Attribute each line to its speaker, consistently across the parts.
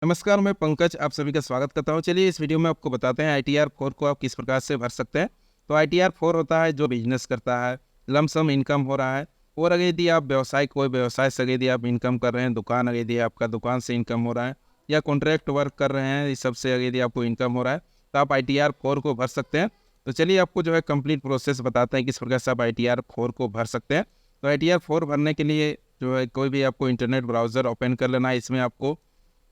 Speaker 1: नमस्कार, मैं पंकज आप सभी का स्वागत करता हूँ। चलिए इस वीडियो में आपको बताते हैं आईटीआर 4 को आप किस प्रकार से भर सकते हैं। तो आईटीआर 4 होता है जो बिजनेस करता है, लमसम इनकम हो रहा है और अगर यदि आप व्यवसाय कोई व्यवसाय से यदि आप इनकम कर रहे हैं, दुकान अगर यदि आपका दुकान से इनकम हो रहा है या कॉन्ट्रैक्ट वर्क कर रहे हैं, इस सब से अगर यदि आपको इनकम हो रहा है तो आप आईटीआर 4 को भर सकते हैं। तो चलिए आपको जो है कंप्लीट प्रोसेस बताते हैं किस प्रकार से आप आईटीआर 4 को भर सकते हैं। तो आईटीआर 4 भरने के लिए जो है कोई भी आपको इंटरनेट ब्राउज़र ओपन कर लेना है। इसमें आपको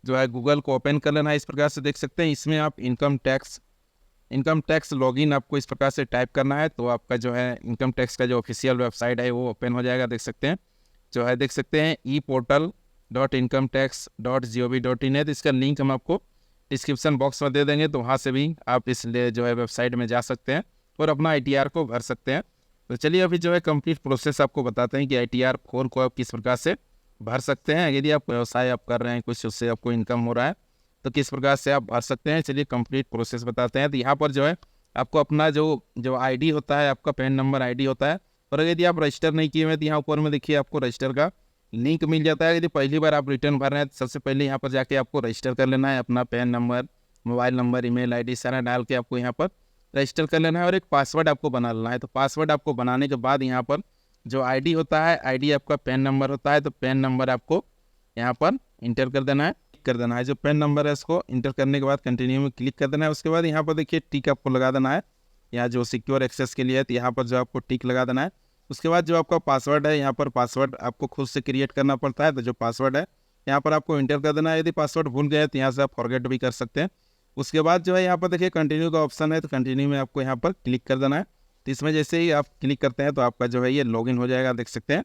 Speaker 1: जो है गूगल को ओपन कर लेना है। इस प्रकार से देख सकते हैं इसमें आप इनकम टैक्स लॉगिन आपको इस प्रकार से टाइप करना है। तो आपका जो है इनकम टैक्स का जो ऑफिशियल वेबसाइट है वो ओपन हो जाएगा। देख सकते हैं जो है देख सकते हैं eportal.incometax.gov.in है। तो इसका लिंक हम आपको डिस्क्रिप्शन बॉक्स में दे देंगे, तो वहाँ से भी आप इस जो है वेबसाइट में जा सकते हैं और अपना आईटीआर को भर सकते हैं। तो चलिए अभी जो है कंप्लीट प्रोसेस आपको बताते हैं कि आईटीआर 4 को आप किस प्रकार से भर सकते हैं। यदि आप व्यवसाय आप कर रहे हैं, कुछ उससे आपको इनकम हो रहा है तो किस प्रकार से आप भर सकते हैं। चलिए कंप्लीट प्रोसेस बताते हैं। तो यहाँ पर जो है आपको अपना जो जो आईडी होता है, आपका पैन नंबर आईडी होता है, और यदि आप रजिस्टर नहीं किए हुए तो यहाँ ऊपर में देखिए आपको रजिस्टर का लिंक मिल जाता है। यदि पहली बार आप रिटर्न भर रहे हैं तो सबसे पहले यहाँ पर जाके आपको रजिस्टर कर लेना है। अपना pan number, mobile number, email ID सारा डाल के आपको यहाँ पर रजिस्टर कर लेना है और एक पासवर्ड आपको बना लेना है। तो पासवर्ड आपको बनाने के बाद यहाँ पर जो आईडी होता है, आईडी आपका पैन नंबर होता है, तो पैन नंबर आपको यहाँ पर इंटर कर देना है। जो पैन नंबर है इसको इंटर करने के बाद कंटिन्यू में क्लिक कर देना है। उसके बाद यहाँ पर देखिए टिक आपको लगा देना है। यहाँ जो सिक्योर एक्सेस के लिए है तो यहाँ पर जो आपको टिक लगा देना है। उसके बाद जो आपका पासवर्ड है, यहाँ पर पासवर्ड आपको खुद से क्रिएट करना पड़ता है। तो जो पासवर्ड है यहाँ पर आपको इंटर कर देना है। यदि पासवर्ड भूल गए तो यहाँ से आप फॉरगेट भी कर सकते हैं। उसके बाद जो है यहाँ पर देखिए कंटिन्यू का ऑप्शन है, तो कंटिन्यू में आपको यहाँ पर क्लिक कर देना है। तो इसमें जैसे ही आप क्लिक करते हैं तो आपका जो है ये लॉगिन हो जाएगा, देख सकते हैं,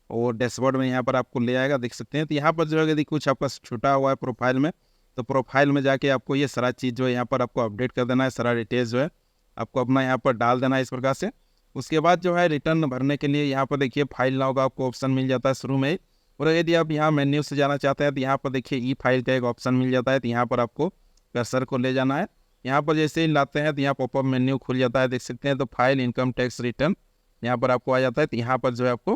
Speaker 1: और डैशबोर्ड में यहाँ पर आपको ले आएगा, देख सकते हैं। तो यहाँ पर जो है यदि कुछ आपका छूटा हुआ है प्रोफाइल में, तो प्रोफाइल में जाके आपको ये सारा चीज़ जो है यहाँ पर आपको अपडेट कर देना है। सारा डिटेल्स जो है आपको अपना यहाँ पर डाल देना है इस प्रकार से। उसके बाद जो है रिटर्न भरने के लिए यहाँ पर देखिए फाइल नाउ का आपको ऑप्शन मिल जाता है शुरू में ही। और यदि आप यहाँ मेन्यू से जाना चाहते हैं तो यहाँ पर देखिए ई फाइल का एक ऑप्शन मिल जाता है। तो यहाँ पर आपको कर्सर को ले जाना है। यहाँ पर जैसे ही लाते हैं तो यहाँ पॉपअप मेन्यू खुल जाता है, देख सकते हैं। तो फाइल इनकम टैक्स रिटर्न यहाँ पर आपको आ जाता है। तो यहाँ पर जो है आपको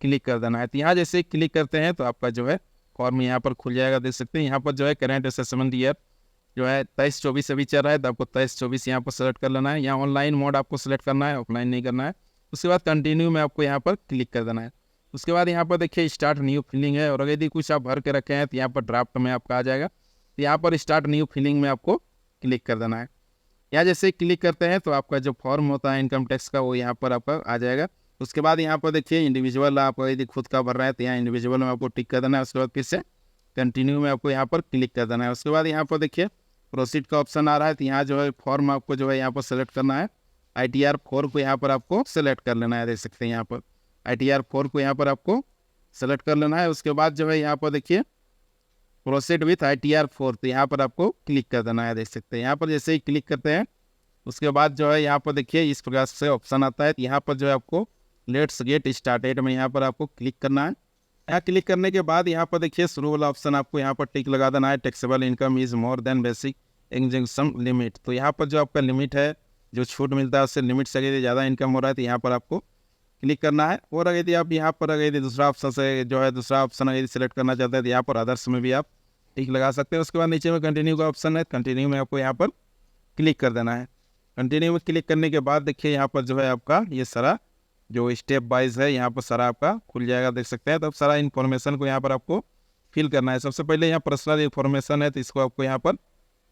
Speaker 1: क्लिक कर देना है। तो यहाँ जैसे ही क्लिक करते हैं तो आपका जो है फॉर्म यहाँ पर खुल जाएगा, देख सकते हैं। यहाँ पर जो है करेंट असेसमेंट ईयर जो है 23-24 अभी चल रहा है, तो आपको 23-24 यहाँ पर सेलेक्ट कर लेना है। यहाँ ऑनलाइन मोड आपको सेलेक्ट करना है, ऑफलाइन नहीं करना है। उसके बाद कंटिन्यू में आपको यहाँ पर क्लिक कर देना है। उसके बाद यहाँ पर देखिए स्टार्ट न्यू फिलिंग है, और अगर यदि कुछ आप भर के रखे हैं तो यहाँ पर ड्राफ्ट में आपका आ जाएगा। तो यहाँ पर स्टार्ट न्यू फिलिंग में आपको क्लिक कर देना है। यहाँ जैसे क्लिक करते हैं तो आपका जो फॉर्म होता है इनकम टैक्स का वो यहाँ पर आपका आ जाएगा। उसके बाद यहाँ पर देखिए इंडिविजुअल आप यदि खुद का भर रहा है तो यहाँ इंडिविजुअल में आपको टिक कर देना है। उसके बाद फिर से कंटिन्यू में आपको यहाँ पर क्लिक कर देना है। उसके बाद यहाँ पर देखिए प्रोसीड का ऑप्शन आ रहा है। तो यहाँ जो है फॉर्म आपको जो है यहाँ पर सेलेक्ट करना है। आईटीआर 4 को यहाँ पर आपको सेलेक्ट कर लेना है, देख सकते हैं। यहाँ पर आईटीआर 4 को यहाँ पर आपको सेलेक्ट कर लेना है। उसके बाद जो है यहाँ पर देखिए प्रोसीड विथ आईटीआर 4, तो यहाँ पर आपको क्लिक कर देना है, देख सकते हैं। यहाँ पर जैसे ही क्लिक करते हैं उसके बाद जो है यहाँ पर देखिए इस प्रकार से ऑप्शन आता है। यहाँ पर जो है आपको लेट्स गेट स्टार्टेड में यहाँ पर आपको क्लिक करना है। यहाँ क्लिक करने के बाद यहाँ पर देखिए शुरू वाला ऑप्शन आपको यहाँ पर टिक लगा देना है। Taxable income is more than basic injunction limit, तो यहाँ पर जो आपका लिमिट है, जो छूट मिलता है उससे लिमिट से यदि ज़्यादा इनकम हो रहा है तो यहाँ पर आपको क्लिक करना है। और अगर यदि आप यहाँ पर अगर यदि दूसरा ऑप्शन से जो है दूसरा ऑप्शन यदि सेलेक्ट करना चाहते हैं तो यहाँ पर अदर्स में भी आप टिक लगा सकते हैं। उसके बाद नीचे में कंटिन्यू का ऑप्शन है, कंटिन्यू में आपको यहाँ पर क्लिक कर देना है। कंटिन्यू में क्लिक करने के बाद देखिए यहाँ पर जो है आपका ये सारा जो स्टेप वाइज है यहाँ पर सारा आपका खुल जाएगा, देख सकते हैं। तो सारा इन्फॉर्मेशन को यहाँ पर आपको फिल करना है। सबसे पहले यहाँ पर्सनल इन्फॉर्मेशन है, तो इसको आपको यहाँ पर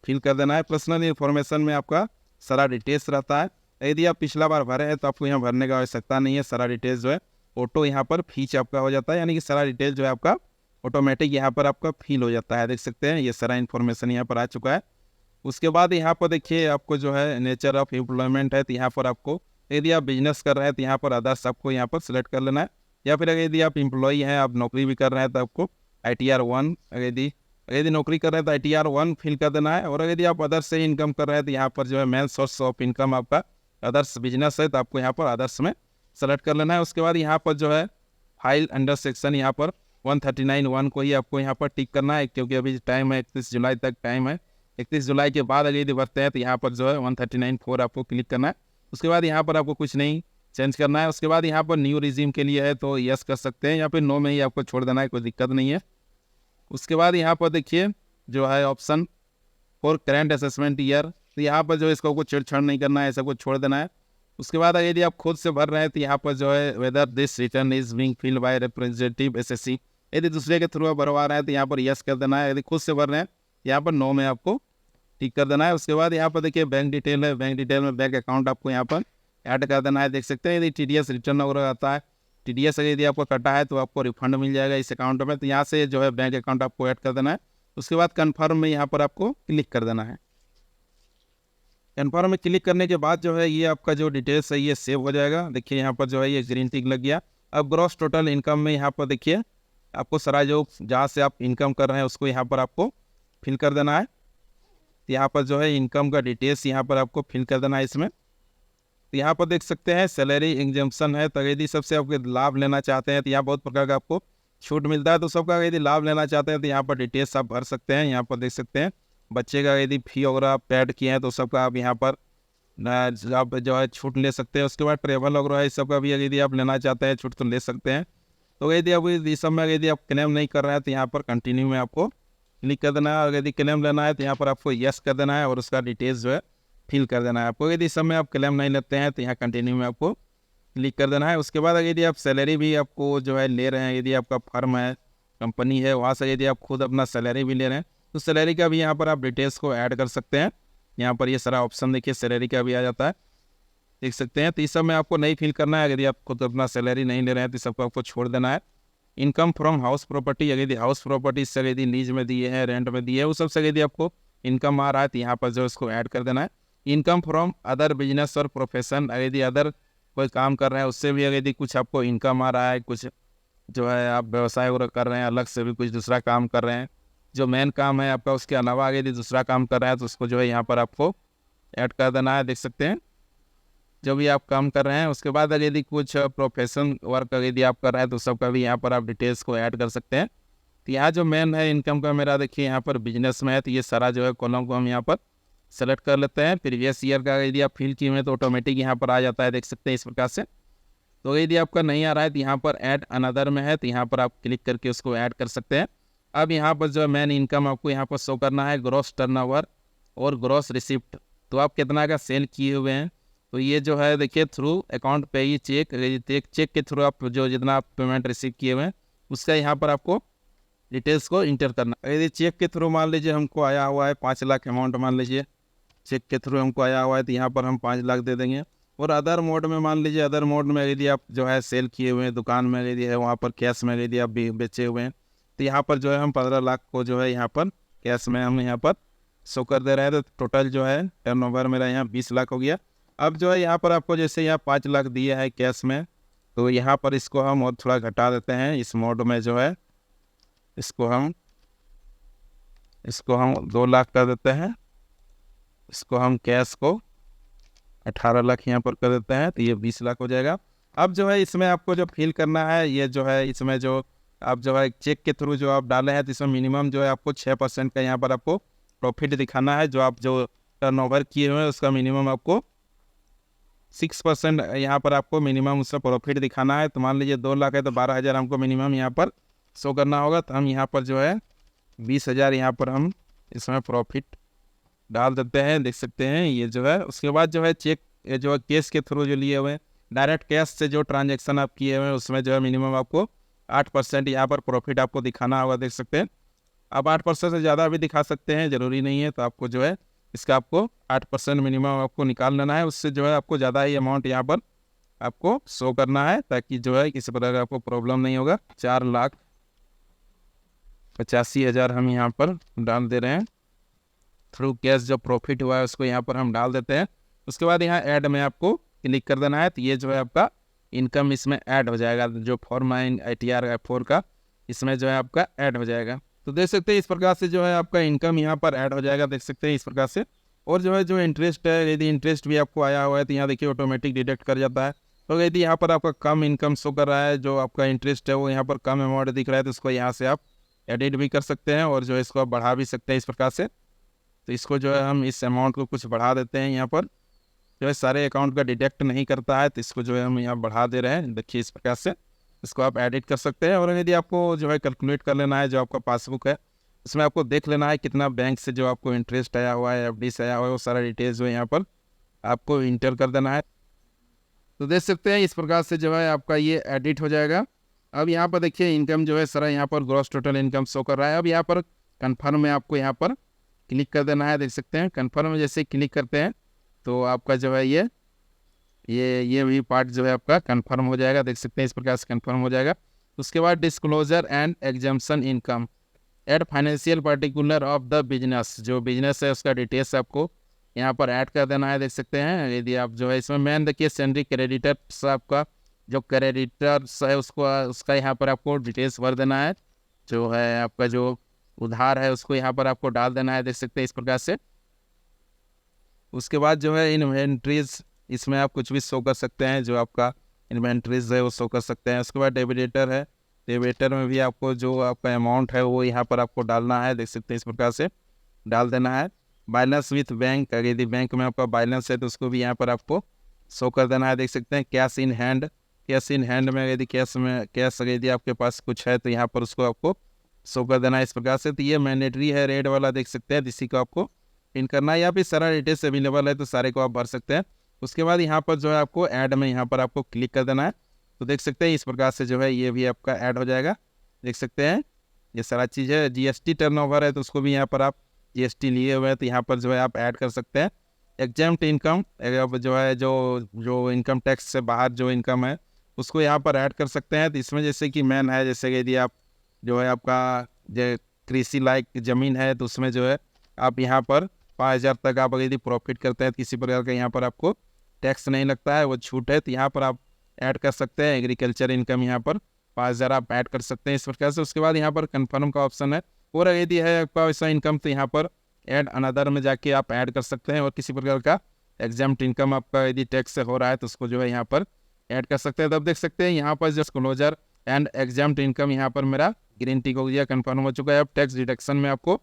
Speaker 1: फिल कर देना है। पर्सनल इन्फॉर्मेशन में आपका सारा डिटेल्स रहता है। यदि आप पिछला बार भरे हैं तो आपको यहाँ भरने का आवश्यकता नहीं है। सारा डिटेल्स जो है ऑटो यहाँ पर फीच आपका हो जाता है, यानी कि सारा डिटेल जो है आपका ऑटोमेटिक यहाँ पर आपका फिल हो जाता है, देख सकते हैं। ये सारा इन्फॉर्मेशन यहाँ पर आ चुका है। उसके बाद यहाँ पर देखिए आपको जो है नेचर ऑफ एम्प्लॉयमेंट है, तो यहाँ पर आपको यदि आप बिजनेस कर रहे हैं तो यहाँ पर अदर्स आपको यहाँ पर सेलेक्ट कर लेना है। या फिर अगर यदि आप एम्प्लॉई हैं, आप नौकरी भी कर रहे हैं तो आपको आईटीआर 1 यदि नौकरी कर रहे हैं तो आईटीआर 1 फिल कर देना है। और अगर यदि आप अदर्स से इनकम कर रहे हैं तो यहाँ पर जो है मेन सोर्स ऑफ इनकम आपका अदर्स बिजनेस है, तो आपको यहाँ पर अदर्स में सेलेक्ट कर लेना है। उसके बाद यहाँ पर जो है फाइल अंडर सेक्शन यहाँ पर 139(1) को ही आपको यहाँ पर टिक करना है, क्योंकि अभी टाइम है 31 जुलाई तक टाइम है। 31 जुलाई के बाद अगर यदि भरते हैं तो यहाँ पर जो है 139(4) आपको क्लिक करना है। उसके बाद यहाँ पर आपको कुछ नहीं चेंज करना है। उसके बाद यहाँ पर न्यू रिज्यूम के लिए है तो यस कर सकते हैं, या फिर नो में ही आपको छोड़ देना है, कोई दिक्कत नहीं है। उसके बाद यहाँ पर देखिए जो है option for current assessment year, तो यहाँ पर जो है इसको कुछ छेड़छाड़ नहीं करना है, ऐसा कुछ छोड़ देना है। उसके बाद यदि आप खुद से भर रहे हैं तो यहाँ पर जो है whether this return is being filled by representative SSC, यदि दूसरे के थ्रू भरवा रहे हैं तो यहाँ पर यस कर देना है। यदि खुद से भर रहे हैं यहाँ पर नो में आपको टिक कर देना है। उसके बाद यहाँ पर देखिए बैंक डिटेल है, बैंक डिटेल में बैंक अकाउंट आपको यहाँ पर ऐड कर देना है। देख सकते हैं यदि टीडीएस रिटर्न वगैरह आता है, टीडीएस यदि आपको कटा है तो आपको रिफंड मिल जाएगा इस अकाउंट में, तो यहाँ से जो है बैंक अकाउंट आपको ऐड कर देना है। उसके बाद कन्फर्म में यहाँ पर आपको क्लिक कर देना है। कन्फर्म में क्लिक करने के बाद जो है ये आपका जो डिटेल्स है ये सेव हो जाएगा। देखिए यहाँ पर जो है ये ग्रीन टिक लग गया। अब ग्रॉस टोटल इनकम में यहाँ पर देखिए आपको सारा जो जहाँ से आप इनकम कर रहे हैं उसको यहाँ पर आपको फिल कर देना है। यहाँ पर जो है इनकम का डिटेल्स यहाँ पर आपको फिल कर देना है इसमें। तो यहाँ पर देख सकते हैं सैलरी एग्जाम्पशन है, तो यदि सबसे आपके लाभ लेना चाहते हैं तो यहाँ बहुत प्रकार का आपको छूट मिलता है, तो सबका यदि लाभ लेना चाहते हैं तो यहाँ पर डिटेल्स आप भर सकते हैं। यहाँ पर देख सकते हैं बच्चे का यदि फी वगैरह आप पेड किए हैं तो सबका आप यहाँ पर आप जो है छूट ले सकते हैं। उसके बाद ट्रेवल वगैरह है, इस सब का भी यदि आप लेना चाहते हैं छूट तो ले सकते हैं। तो यदि आप इस सब में यदि आप क्लेम नहीं कर रहे हैं तो यहाँ पर कंटिन्यू में आपको क्लिक कर देना है, और यदि क्लेम लेना है तो यहाँ पर आपको यस कर देना है और उसका डिटेल्स जो है फिल कर देना है आपको। यदि इस समय आप क्लेम नहीं लेते हैं तो यहाँ कंटिन्यू में आपको क्लिक कर देना है। उसके बाद यदि आप सैलरी भी आपको जो है ले रहे हैं, यदि आपका फर्म है, कंपनी है, वहाँ से यदि आप खुद अपना सैलरी भी ले रहे हैं तो सैलरी का भी यहाँ पर आप डिटेल्स को ऐड कर सकते हैं। यहाँ पर ये सारा ऑप्शन देखिए सैलरी का भी आ जाता है, देख सकते हैं। तो इस सब में आपको नहीं फिल करना है। यदि आप खुद अपना सैलरी नहीं ले रहे हैं तो सबको आपको छोड़ देना है। इनकम फ्रॉम हाउस प्रॉपर्टी, यदि हाउस प्रॉपर्टी से यदि लीज में दिए हैं, रेंट में दिए है, वो सबसे यदि आपको इनकम आ रहा है तो यहाँ पर जो इसको ऐड कर देना है। इनकम फ्रॉम अदर बिजनेस और प्रोफेशन, यदि अदर कोई काम कर रहे हैं उससे भी यदि कुछ आपको इनकम आ रहा है, कुछ जो है आप व्यवसाय वगैरह कर रहे हैं, अलग से भी कुछ दूसरा काम कर रहे हैं, जो मेन काम है आपका उसके अलावा यदि दूसरा काम कर रहे हैं तो उसको जो है यहाँ पर आपको ऐड कर देना है। देख सकते हैं जो भी आप काम कर रहे हैं। उसके बाद यदि कुछ प्रोफेशन वर्क यदि आप कर रहे हैं तो सबका भी यहाँ पर आप डिटेल्स को ऐड कर सकते हैं। तो यहाँ जो मेन है इनकम का मेरा देखिए यहाँ पर बिजनेस में है, तो ये सारा जो है कॉलम को हम यहाँ पर सेलेक्ट कर लेते हैं। प्रीवियस ईयर का यदि आप फिल किए हुए हैं तो ऑटोमेटिक यहाँ पर आ जाता है, देख सकते हैं इस प्रकार से। तो यदि आपका नहीं आ रहा है तो यहाँ पर ऐड अनदर में है, तो यहाँ पर आप क्लिक करके उसको ऐड कर सकते हैं। अब यहाँ पर जो है मेन इनकम आपको यहाँ पर शो करना है ग्रॉस टर्नओवर और ग्रॉस रिसिप्ट, तो आप कितना का सेल किए हुए हैं। तो ये जो है देखिए थ्रू अकाउंट पे ही चेक के थ्रू आप जो जितना आप पेमेंट रिसीव किए हुए हैं उसका यहाँ पर आपको डिटेल्स को इंटर करना। यदि चेक के थ्रू मान लीजिए हमको आया हुआ है 5 लाख अमाउंट, मान लीजिए चेक के थ्रू हमको आया हुआ है तो यहाँ पर हम 5 लाख दे देंगे। और अदर मोड में मान लीजिए, अदर मोड में यदि आप जो है सेल किए हुए हैं, दुकान में यदि है वहाँ पर कैश में यदि आप बेचे हुए हैं तो यहाँ पर जो है हम 15 लाख को जो है यहाँ पर कैश में हम यहाँ पर शो कर दे रहे हैं। तो टोटल जो है टर्नओवर मेरा यहाँ 20 लाख हो गया। अब जो है यहाँ पर आपको जैसे यहाँ 5 लाख दिए है कैश में, तो यहाँ पर इसको हम और थोड़ा घटा देते हैं। इस मोड में जो है इसको हम 2 लाख कर देते हैं। इसको हम कैश को 18 लाख यहाँ पर कर देते हैं, तो ये 20 लाख हो जाएगा। अब जो है इसमें आपको जो फिल करना है, ये जो है इसमें जो आप जो है चेक के थ्रू जो आप डाले हैं तो इसमें मिनिमम जो है आपको 6% का यहाँ पर आपको प्रॉफिट दिखाना है। जो आप जो टर्नओवर किए हुए हैं उसका मिनिमम आपको 6% यहाँ पर आपको मिनिमम उसका प्रॉफिट दिखाना है। तो मान लीजिए 2 लाख है तो 12,000 हमको मिनिमम यहाँ पर शो करना होगा। तो हम यहाँ पर जो है 20,000 यहाँ पर हम इसमें प्रॉफिट डाल देते हैं, देख सकते हैं ये जो है। उसके बाद जो है चेक जो है कैश के थ्रू जो लिए हुए हैं, डायरेक्ट कैश से जो ट्रांजैक्शन आप किए हुए हैं उसमें जो है मिनिमम आपको 8% यहाँ पर प्रॉफिट आपको दिखाना होगा, देख सकते हैं। आप 8% से ज़्यादा भी दिखा सकते हैं, ज़रूरी नहीं है। तो आपको जो है इसका आपको 8% मिनिमम आपको निकाल लेना है, उससे जो है आपको ज़्यादा ही अमाउंट यहाँ पर आपको शो करना है ताकि जो है किसी प्रकार का आपको प्रॉब्लम नहीं होगा। 4,85,000 हम यहाँ पर डाल दे रहे हैं। थ्रू कैश जो प्रॉफिट हुआ है उसको यहाँ पर हम डाल देते हैं। उसके बाद यहाँ ऐड में आपको क्लिक कर देना है, तो ये जो है आपका इनकम इसमें ऐड हो जाएगा। जो फॉर्म ITR 4 का इसमें जो है आपका ऐड हो जाएगा। तो देख सकते हैं इस प्रकार से जो है आपका इनकम यहाँ पर ऐड हो जाएगा, देख सकते हैं इस प्रकार से। और जो है जो इंटरेस्ट है, यदि इंटरेस्ट भी आपको आया हुआ है तो यहाँ देखिए ऑटोमेटिक डिडक्ट कर जाता है। तो यदि यहाँ पर आपका कम इनकम शो कर रहा है, जो आपका इंटरेस्ट है वो यहाँ पर कम अमाउंट दिख रहा है, तो इसको यहाँ से आप एडिट भी कर सकते हैं और जो है इसको आप बढ़ा भी सकते हैं इस प्रकार से। तो इसको जो है हम इस अमाउंट को कुछ बढ़ा देते हैं। यहाँ पर जो है सारे अकाउंट का डिडक्ट नहीं करता है, तो इसको जो है हम यहाँ बढ़ा दे रहे हैं, देखिए इस प्रकार से। इसको आप एडिट कर सकते हैं। और यदि आपको जो है कैलकुलेट कर लेना है, जो आपका पासबुक है इसमें आपको देख लेना है कितना बैंक से जो आपको इंटरेस्ट आया हुआ है, एफडी से आया हुआ है, वो सारा डिटेल्स जो है यहाँ पर आपको इंटर कर देना है। तो देख सकते हैं इस प्रकार से जो है आपका ये एडिट हो जाएगा। अब यहाँ पर देखिए इनकम जो है सारा यहाँ पर ग्रॉस टोटल इनकम शो कर रहा है। अब यहाँ पर कन्फर्म में आपको यहाँ पर क्लिक कर देना है। देख सकते हैं कन्फर्म में जैसे क्लिक करते हैं तो आपका जो है ये भी पार्ट जो है आपका कन्फर्म हो जाएगा। देख सकते हैं इस प्रकार से कन्फर्म हो जाएगा। उसके बाद disclosure and exemption income and financial particular of the business, जो बिजनेस है उसका डिटेल्स आपको यहाँ पर ऐड कर देना है। देख सकते हैं यदि आप जो है इसमें मेन देखिए सैलरी क्रेडिटर्स, आपका जो क्रेडिटर्स है उसका यहाँ पर आपको डिटेल्स भर देना है। जो है आपका जो उधार है उसको यहाँ पर आपको डाल देना है। देख सकते हैं इस प्रकार से। उसके बाद जो है इन्वेंट्रीज, इसमें आप कुछ भी शो कर सकते हैं, जो आपका इन्वेंट्रीज है वो शो कर सकते हैं। उसके बाद डेबिटेटर है, डेबिटेटर में भी आपको जो आपका अमाउंट है वो यहाँ पर आपको डालना है। देख सकते हैं इस प्रकार से डाल देना है। बैलेंस विथ बैंक, अगर यदि बैंक में आपका बैलेंस है तो उसको भी यहाँ पर आपको शो कर देना है। देख सकते हैं cash in hand, cash in hand में यदि कैश यदि आपके पास कुछ है तो यहाँ पर उसको आपको शो कर देना है इस प्रकार से। तो ये मैंडेटरी है रेड वाला, देख सकते हैं, इसी को आपको पिन करना है। या फिर सारा डिटेल्स अवेलेबल है तो सारे को आप भर सकते हैं। उसके बाद यहाँ पर जो है आपको ऐड में यहाँ पर आपको क्लिक कर देना है। तो देख सकते हैं इस प्रकार से जो है ये भी आपका ऐड हो जाएगा। देख सकते हैं ये सारा चीज़ है। जीएसटी टर्नओवर है तो उसको भी यहाँ पर आप जीएसटी लिए हुए हैं तो यहाँ पर जो है आप ऐड कर सकते हैं। एग्जाम्प्ट इनकम, जो है जो इनकम टैक्स से बाहर जो इनकम है उसको यहाँ पर ऐड कर सकते हैं। तो इसमें जैसे कि मैन है, जैसे कि यदि आप जो है आपका जो कृषि लायक ज़मीन है तो उसमें जो है आप यहाँ पर 5,000 तक आप यदि प्रॉफिट करते हैं तो किसी प्रकार का यहाँ पर आपको टैक्स नहीं लगता है, वो छूट है। तो यहाँ पर आप ऐड कर सकते हैं एग्रीकल्चर इनकम, यहाँ पर 5,000 आप ऐड कर सकते हैं इस प्रकार से। उसके बाद यहाँ पर कन्फर्म का ऑप्शन है। और यदि है आपका वैसा इनकम तो यहाँ पर ऐड अनदर में जाके आप ऐड कर सकते हैं। और किसी प्रकार का एग्जाम्प्ट इनकम आपका यदि टैक्स से हो रहा है तो उसको जो है यहाँ पर ऐड कर सकते हैं। तब देख सकते हैं यहाँ पर just closer and exempt income यहाँ पर मेरा ग्रीन टिक हो गया, कन्फर्म हो चुका है। अब टैक्स डिडक्शन में आपको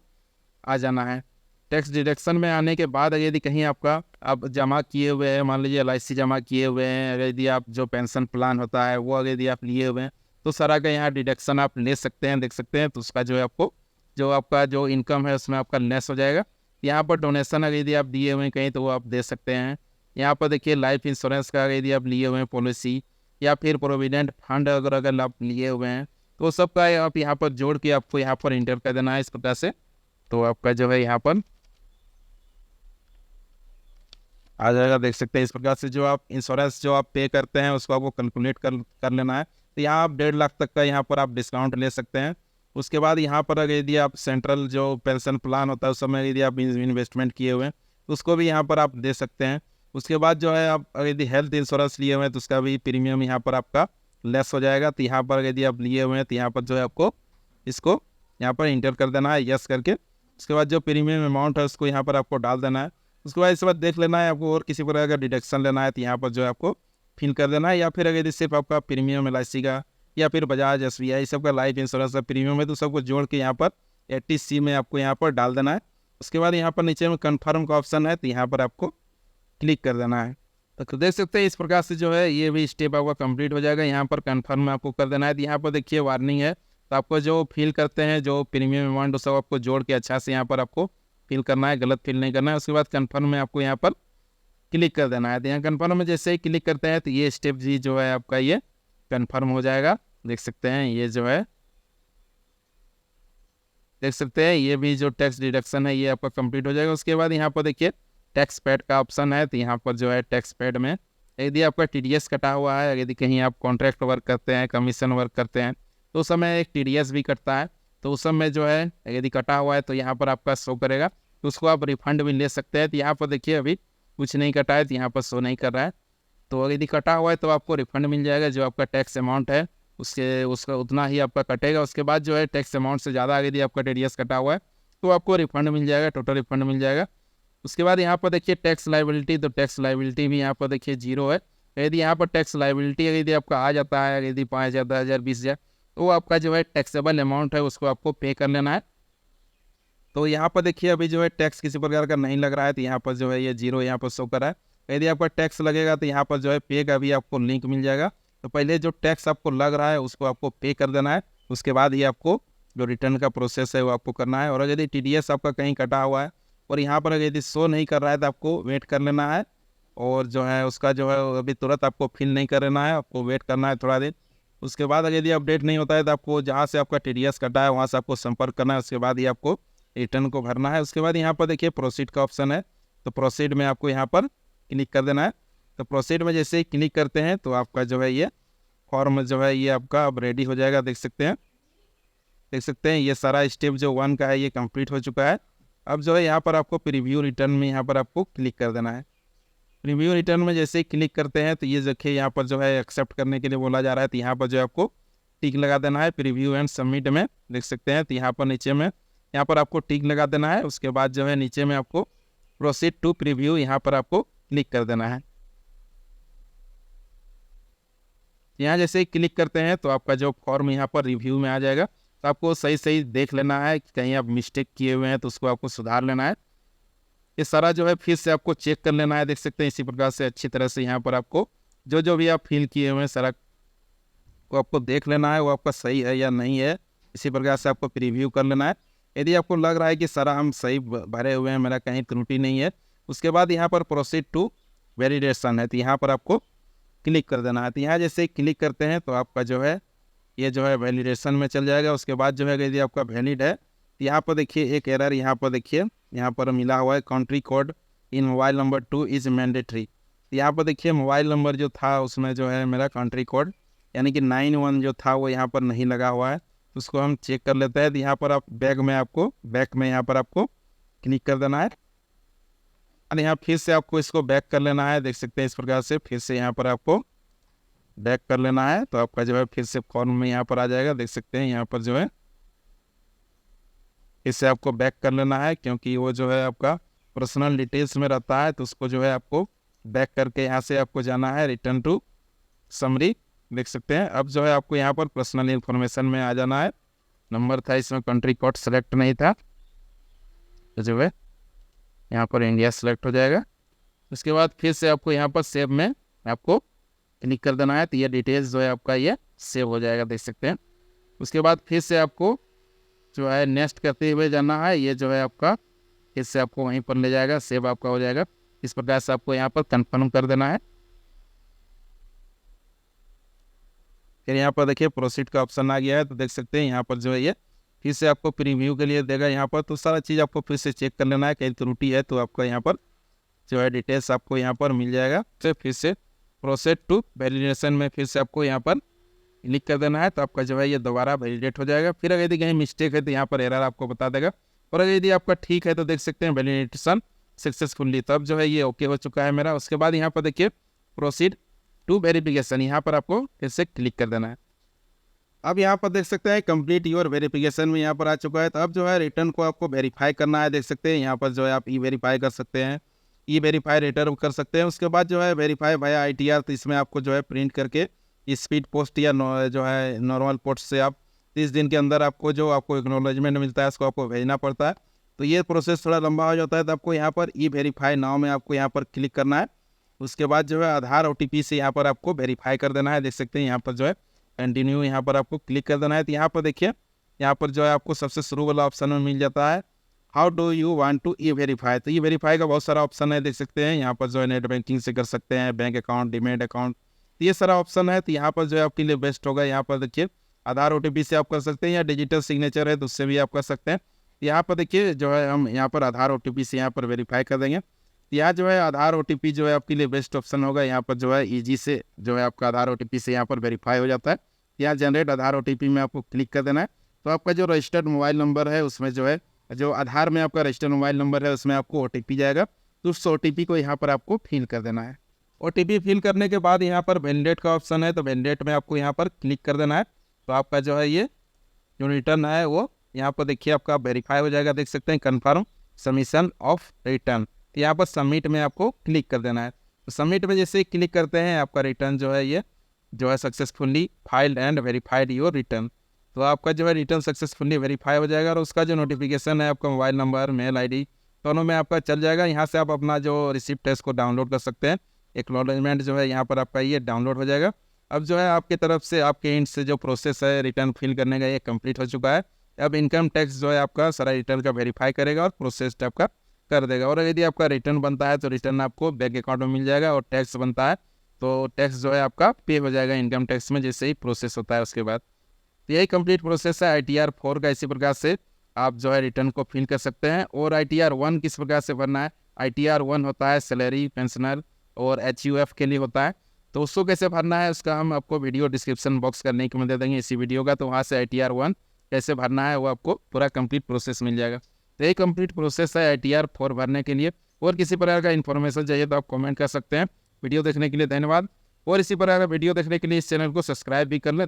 Speaker 1: आ जाना है। टैक्स डिडक्शन में आने के बाद यदि कहीं आपका आप जमा किए हुए हैं, मान लीजिए LIC जमा किए हुए हैं, यदि आप जो पेंशन प्लान होता है वो यदि आप लिए हुए हैं तो सारा का यहाँ डिडक्शन आप ले सकते हैं। देख सकते हैं तो उसका जो है आपको जो आपका जो इनकम है उसमें आपका लेस हो जाएगा। यहाँ पर डोनेशन अगर यदि आप दिए हुए हैं कहीं तो वो आप दे सकते हैं। यहाँ पर देखिए लाइफ इंश्योरेंस का यदि आप लिए हुए हैं पॉलिसी, या फिर प्रोविडेंट फंड अगर आप लिए हुए हैं तो सबका आप यहाँ पर जोड़ के आपको यहाँ पर इंटर कर देना है इस प्रकार से। तो आपका जो है यहाँ पर आ जाएगा। देख सकते हैं इस प्रकार से जो आप इंश्योरेंस जो आप पे करते हैं उसको आपको कैलकुलेट कर लेना है। तो यहाँ आप 1.5 लाख तक का यहाँ पर आप डिस्काउंट ले सकते हैं। उसके बाद यहाँ पर अगर यदि आप सेंट्रल जो पेंशन प्लान होता है उस समय यदि आप इन्वेस्टमेंट किए हुए हैं तो उसको भी यहाँ पर आप दे सकते हैं। उसके बाद जो है आप यदि हेल्थ इंश्योरेंस लिए हुए हैं तो उसका भी प्रीमियम यहाँ पर आपका लेस हो जाएगा। तो यहाँ पर यदि आप लिए हुए हैं तो यहाँ पर जो है आपको इसको यहाँ पर इंटर कर देना है यस करके। उसके बाद जो प्रीमियम अमाउंट है उसको यहाँ पर आपको डाल देना है। उसके बाद इस बार देख लेना है आपको और किसी प्रकार का डिडक्शन लेना है तो यहाँ पर जो है आपको फिल कर देना है। या फिर अगर सिर्फ आपका प्रीमियम LIC का या फिर बजाज SBI सबका लाइफ इंश्योरेंस का प्रीमियम है तो सबको जोड़ के यहाँ पर 80C में आपको यहाँ पर डाल देना है। उसके बाद यहाँ पर नीचे में कन्फर्म का ऑप्शन है तो यहाँ पर आपको क्लिक कर देना है। तो देख सकते हैं इस प्रकार से जो है ये भी स्टेप आपका कंप्लीट हो जाएगा। यहाँ पर कन्फर्म में आपको कर देना है। तो यहाँ पर देखिए वार्निंग है, तो आपको जो फिल करते हैं जो प्रीमियम अमाउंट सब आपको जोड़ के अच्छा से यहाँ पर आपको फिल करना है, गलत फिल नहीं करना है। उसके बाद कन्फर्म में आपको यहाँ पर क्लिक कर देना है। तो यहाँ कन्फर्म में जैसे ही क्लिक करते हैं तो ये स्टेप जी जो है आपका ये कन्फर्म हो जाएगा। देख सकते हैं ये जो है देख सकते हैं ये भी जो टैक्स डिडक्शन है ये आपका कंप्लीट हो जाएगा। उसके बाद यहाँ पर देखिए टैक्स पेड का ऑप्शन है। तो यहाँ पर जो है टैक्स पेड में यदि आपका TDS कटा हुआ है, यदि कहीं आप कॉन्ट्रैक्ट वर्क करते हैं, कमीशन वर्क करते हैं तो उस समय एक TDS भी कटता है। तो उस समय जो है यदि कटा हुआ है तो यहाँ पर आपका शो करेगा, तो उसको आप रिफंड भी ले सकते हैं। तो यहाँ पर देखिए अभी कुछ नहीं कटा है तो यहाँ पर शो नहीं कर रहा है। तो यदि कटा हुआ है तो आपको रिफंड मिल जाएगा, जो आपका टैक्स अमाउंट है उसका उतना ही आपका कटेगा। उसके बाद जो है टैक्स अमाउंट से ज़्यादा यदि आपका TDS कटा हुआ है तो आपको रिफंड मिल जाएगा, टोटल रिफंड मिल जाएगा। उसके बाद यहाँ पर देखिए टैक्स लाइबिलिटी, तो टैक्स लाइबिलिटी भी यहाँ पर देखिए 0 है। यदि यहाँ पर टैक्स लाइबिलिटी यदि आपका आ जाता है यदि 5,000 10,000 20,000 तो आपका जो है टैक्सेबल अमाउंट है उसको आपको पे कर लेना है। तो यहाँ पर देखिए अभी जो है टैक्स किसी प्रकार का नहीं लग रहा है तो यहाँ पर जो है ये 0 यहाँ पर शो कर रहा है। यदि आपका टैक्स लगेगा तो यहाँ पर जो है पे का भी आपको लिंक मिल जाएगा। तो पहले जो टैक्स आपको लग रहा है उसको आपको पे कर देना है, उसके बाद ही आपको जो रिटर्न का प्रोसेस है वो आपको करना है। और यदि TDS आपका कहीं कटा हुआ है और यहाँ पर यदि शो नहीं कर रहा है तो आपको वेट कर लेना है, और जो है उसका जो है अभी तुरंत आपको फिल नहीं कर लेना है, आपको वेट करना है थोड़ा देर। उसके बाद अगर यदि अपडेट नहीं होता है तो आपको जहाँ से आपका TDS कटा है वहाँ से आपको संपर्क करना है, उसके बाद ही आपको रिटर्न को भरना है। उसके बाद यहाँ पर देखिए प्रोसीड का ऑप्शन है, तो प्रोसीड में आपको यहाँ पर क्लिक कर देना है। तो प्रोसीड में जैसे ही क्लिक करते हैं तो आपका जो है ये फॉर्म जो है ये आपका अब रेडी हो जाएगा। देख सकते हैं ये सारा स्टेप जो 1 का है ये कंप्लीट हो चुका है। अब जो है यहाँ पर आपको प्रीव्यू रिटर्न में यहाँ पर आपको क्लिक कर देना है। प्रीव्यू रिटर्न में जैसे ही क्लिक करते हैं तो ये देखिए यहाँ पर जो है एक्सेप्ट करने के लिए बोला जा रहा है, तो यहाँ पर जो है आपको टिक लगा देना है प्रीव्यू एंड सबमिट में। देख सकते हैं तो यहाँ पर नीचे में यहाँ पर आपको टिक लगा देना है। उसके बाद जो है नीचे में आपको प्रोसीड टू प्रीव्यू यहाँ पर आपको क्लिक कर देना है। यहाँ जैसे ही क्लिक करते हैं तो आपका जो फॉर्म यहाँ पर रिव्यू में आ जाएगा। तो आपको सही सही देख लेना है, कहीं आप मिस्टेक किए हुए हैं तो उसको आपको सुधार लेना है। ये सारा जो है फिर से आपको चेक कर लेना है। देख सकते हैं इसी प्रकार से अच्छी तरह से यहाँ पर आपको जो भी आप फिल किए हुए हैं सारा को आपको देख लेना है, वो आपका सही है या नहीं है। इसी प्रकार से आपको प्रीव्यू कर लेना है। यदि आपको लग रहा है कि सारा हम सही भरे हुए हैं, मेरा कहीं त्रुटि नहीं है, उसके बाद यहाँ पर प्रोसीड टू वैलिडेशन है, तो यहाँ पर आपको क्लिक कर देना है। तो यहाँ जैसे क्लिक करते हैं तो आपका जो है ये जो है वैलिडेशन में चल जाएगा। उसके बाद जो है यदि आपका वैलिड है तो यहाँ पर देखिए एक एरर यहाँ पर देखिए यहाँ पर मिला हुआ है, country code in mobile number 2 is mandatory. यहाँ पर देखिए मोबाइल नंबर जो था उसमें जो है मेरा कंट्री कोड यानी कि 91 जो था वो यहाँ पर नहीं लगा हुआ है, तो उसको हम चेक कर लेते हैं। तो यहाँ पर आप बैक में यहाँ पर आपको क्लिक कर देना है और यहाँ फिर से आपको इसको बैक कर लेना है। देख सकते हैं इस प्रकार से फिर से यहाँ पर आपको बैक कर लेना है, तो आपका जो है फिर से फॉर्म में यहाँ पर आ जाएगा। देख सकते हैं यहाँ पर जो है इससे आपको बैक कर लेना है, क्योंकि वो जो है आपका पर्सनल डिटेल्स में रहता है, तो उसको जो है आपको बैक करके यहाँ से आपको जाना है रिटर्न टू समरी। देख सकते हैं अब जो है आपको यहाँ पर पर्सनल इन्फॉर्मेशन में आ जाना है। नंबर था इसमें कंट्री कोड सेलेक्ट नहीं था, तो जो है यहाँ पर इंडिया सेलेक्ट हो जाएगा। उसके बाद फिर से आपको यहाँ पर सेव में आपको क्लिक कर देना है, तो ये डिटेल्स जो है आपका ये सेव हो जाएगा। देख सकते हैं उसके बाद फिर से आपको जो है नेक्स्ट करते हुए जाना है। ये जो है आपका फिर से आपको वहीं पर ले जाएगा, सेव आपका हो जाएगा। इस प्रकार से आपको यहाँ पर कंफर्म कर देना है। फिर यहाँ पर देखिए प्रोसीड का ऑप्शन आ गया है, तो देख सकते हैं यहाँ पर जो है ये फिर से आपको प्रीव्यू के लिए देगा। यहाँ पर तो सारा चीज़ आपको फिर से चेक कर लेना है, कहीं त्रुटि है तो आपका यहाँ पर जो है डिटेल्स आपको यहाँ पर मिल जाएगा। तो फिर से प्रोसीड टू वैलिडेशन में फिर से आपको यहाँ पर क्लिक कर देना है, तो आपका जो है ये दोबारा वैलिडेट हो जाएगा। फिर अगर यदि कहीं मिस्टेक है तो यहाँ पर एरर आपको बता देगा, और अगर यदि आपका ठीक है तो देख सकते हैं वैलिडेशन सक्सेसफुली, तब जो है ये ओके हो चुका है मेरा। उसके बाद यहाँ पर देखिए प्रोसीड टू वेरिफिकेशन, यहाँ पर आपको फिर से क्लिक कर देना है। अब यहाँ पर देख सकते हैं कंप्लीट योर वेरिफिकेशन में यहाँ पर आ चुका है। तो अब जो है रिटर्न को आपको वेरीफाई करना है। देख सकते हैं यहाँ पर जो है आप वेरीफाई कर सकते हैं, वेरीफाई रिटर्न कर सकते हैं। उसके बाद जो है वेरीफाई वाया ITR, तो इसमें आपको जो है प्रिंट करके स्पीड पोस्ट या जो है नॉर्मल पोस्ट से आप 30 दिन के अंदर आपको जो आपको एक्नॉलेजमेंट मिलता है उसको आपको भेजना पड़ता है। तो ये प्रोसेस थोड़ा लंबा हो जाता है, तो आपको यहाँ पर वेरीफाई नाउ में आपको यहाँ पर क्लिक करना है। उसके बाद जो है आधार OTP से यहाँ पर आपको वेरीफाई कर देना है। देख सकते हैं यहाँ पर जो है कंटिन्यू यहाँ पर आपको क्लिक कर देना है। तो यहाँ पर देखिए यहाँ पर जो है आपको सबसे शुरू वाला ऑप्शन में मिल जाता है how do you want to verify. तो वेरीफाई का बहुत सारा ऑप्शन है, देख सकते हैं यहाँ पर जो है नेट बैंकिंग से कर सकते हैं, बैंक अकाउंट, डीमैट अकाउंट, ये सारा ऑप्शन है। तो यहाँ पर जो है आपके लिए बेस्ट होगा। यहाँ पर देखिए आधार OTP से आप कर सकते हैं, या डिजिटल सिग्नेचर है तो उससे भी आप कर सकते हैं। यहाँ पर देखिए जो है हम यहाँ पर आधार OTP से यहाँ पर वेरीफाई कर देंगे। यहाँ जो है आधार OTP जो है आपके लिए बेस्ट ऑप्शन होगा। यहाँ पर जो है ईजी से जो है आपका आधार OTP से यहाँ पर वेरीफाई हो जाता है। यहाँ जनरेट आधार OTP में आपको क्लिक कर देना है। तो आपका जो रजिस्टर्ड मोबाइल नंबर है उसमें जो है जो आधार में आपका रजिस्टर्ड मोबाइल नंबर है उसमें आपको OTP जाएगा, तो उस OTP को यहाँ पर आपको फिल कर देना है। OTP फिल करने के बाद यहाँ पर वैलिडेट का ऑप्शन है, तो वैलिडेट में आपको यहाँ पर क्लिक कर देना है। तो आपका जो है ये जो रिटर्न है वो यहाँ पर देखिए आपका वेरीफाई हो जाएगा। देख सकते हैं कन्फर्म सबमिशन ऑफ रिटर्न, तो यहाँ पर सबमिट में आपको क्लिक कर देना है। तो सबमिट में जैसे ही क्लिक करते हैं आपका रिटर्न जो है ये जो है successfully filed and verified your return, तो आपका जो है रिटर्न सक्सेसफुली वेरीफाई हो जाएगा। और उसका जो नोटिफिकेशन है आपका मोबाइल नंबर, मेल ID दोनों में आपका चल जाएगा। यहाँ से आप अपना जो रिसिप्ट है इसको डाउनलोड कर सकते हैं। एक्नॉलेजमेंट जो है यहाँ पर आपका ये डाउनलोड हो जाएगा। अब जो है आपकी तरफ से आपके एंड से जो प्रोसेस है रिटर्न फिल करने का ये कंप्लीट हो चुका है। अब इनकम टैक्स जो है आपका सारा रिटर्न का वेरीफाई करेगा और प्रोसेस आपका कर देगा। और यदि आपका रिटर्न बनता है तो रिटर्न आपको बैंक अकाउंट में मिल जाएगा, और टैक्स बनता है तो टैक्स जो है आपका पे हो जाएगा इनकम टैक्स में, जैसे ही प्रोसेस होता है उसके बाद। तो यही कंप्लीट प्रोसेस है ITR 4 का। इसी प्रकार से आप जो है रिटर्न को फिल कर सकते हैं। और ITR 1 किस प्रकार से भरना है, ITR 1 होता है सैलरी, पेंशनर और HUF के लिए होता है। तो उसको कैसे भरना है उसका हम आपको वीडियो डिस्क्रिप्शन बॉक्स का लिंक में दे देंगे इसी वीडियो का, तो वहाँ से ITR 1 कैसे भरना है वो आपको पूरा कंप्लीट प्रोसेस मिल जाएगा। तो यही कंप्लीट प्रोसेस है ITR 4 भरने के लिए। और किसी प्रकार का इन्फॉर्मेशन चाहिए तो आप कमेंट कर सकते हैं। वीडियो देखने के लिए धन्यवाद, और इसी प्रकार का वीडियो देखने के लिए इस चैनल को सब्सक्राइब भी कर लें।